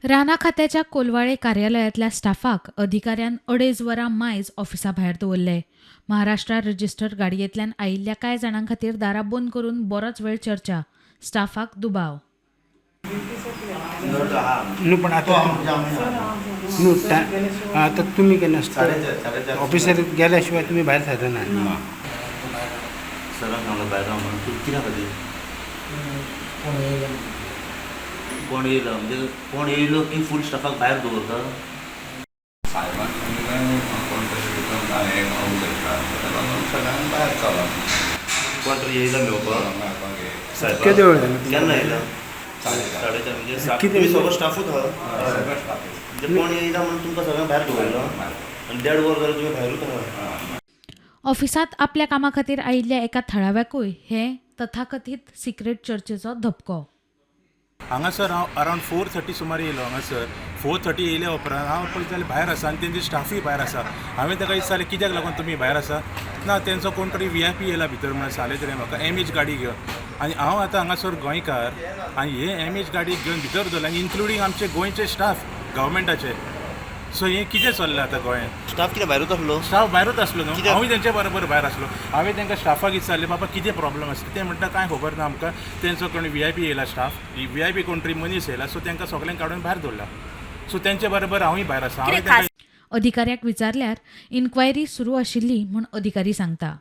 राणा खात्याच्या कोलवाळे कार्यालयातल्या स्टाफाक अधिकाऱ्यान अडेज वरां मायज ऑफिसा भायर दवरले. महाराष्ट्र रजिस्टर गाडयेंतल्यान आयिल्ल्या कांय जाणां खातीर दारां बंद करून बरोच वेळ चर्चा. स्टाफाक दुबाव. न्हू पण आता तुम्ही केन्ना आसता ऑफिसार गेल्या शिवाय तुम्ही भायर सरना ना. सरान सांगलं भायर राव म्हणून तूं कित्याक खातीर कोण येयलो म्हणजे कोण येयलो की फूल स्टाफाक भायर दवरता. कोण तरी येयला मेळपाक केदे वेळ जालो केन्ना येयला 4:30 म्हणजे कितें सगळो स्टाफूच आहा म्हणजे कोण येयला म्हणून तुमकां सगळ्यांक भायर दवरलो आनी 1.5 वर जाल्यार तुमी भायरूच आहा. ऑफिसांत आपल्या कामा खातीर आयिल्ल्या एका थळाव्याकूय हे तथाकथीत सिक्रेट चर्चेचो धपको. हांगासर हांव अरावंड 4:30 सुमार येयलो हांगासर. 4:30 येयल्या उपरांत हांव पळयत जाल्यार भायर आसा आनी तेंचे स्टाफूय भायर आसा. हांवें ताका विचारलें कित्याक लागून तुमी भायर आसा. ना तेंचो कोण तरी VIP येयला भितर म्हणून सांगलें तरी म्हाका MH गाडी घेवन. आनी हांव आतां हांगासर गोंयकार आनी हे MH गाडी घेवन भितर दवरला आनी इन्क्लुडींग आमचे गोंयचे स्टाफ गव्हर्मेंटाचे. सो हें कितें चल्लें आतां गोंयांत. स्टाफ कितें भायरूच आसलो. स्टाफ भायरूच आसलो न्हू. हांवूय तेंचे बरोबर भायर आसलो. हांवें तांकां स्टाफाक विचारलें बाबा कितें प्रॉब्लम आसा. ते म्हणटा कांय खबर ना आमकां. तेंचो कोण VIP येयला स्टाफ VIP कोण तरी मनीस येयला सो तांकां सगळ्यांक काडून भायर दवरला. सो तेंचे बरोबर हांवूय भायर आसा. हांवें तांकां अधिकाऱ्याक विचारल्यार इन्क्वायरी सुरू आशिल्ली म्हूण अधिकारी सांगता.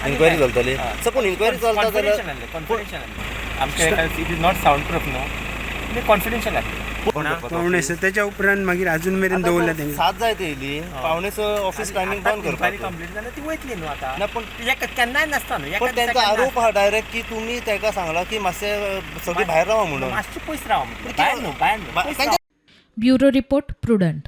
इन्क्वायरी चलतली. सकून इन्क्वायरी चलता जाल्यार it is not sound proof न्हू. कॉन्फिडेन्शियल पावणे स त्याच्या उपरांत मागीर अजून मेरेन दवरला तेंगे 7 जाय येयली. पावणेच ऑफिस टायमींग बंद करपाक. कंप्लीट जाल्यार ती वयतली न्हू आतां. ना पण केन्नाय नासता न्हू. पण त्यांचा आरोप हा डायरेक्ट की तुम्ही ताका सांगला की मातशें सगळीं भायर रावा म्हणून. मातशें पयस राव. भायर न्हू. Bureau report prudent.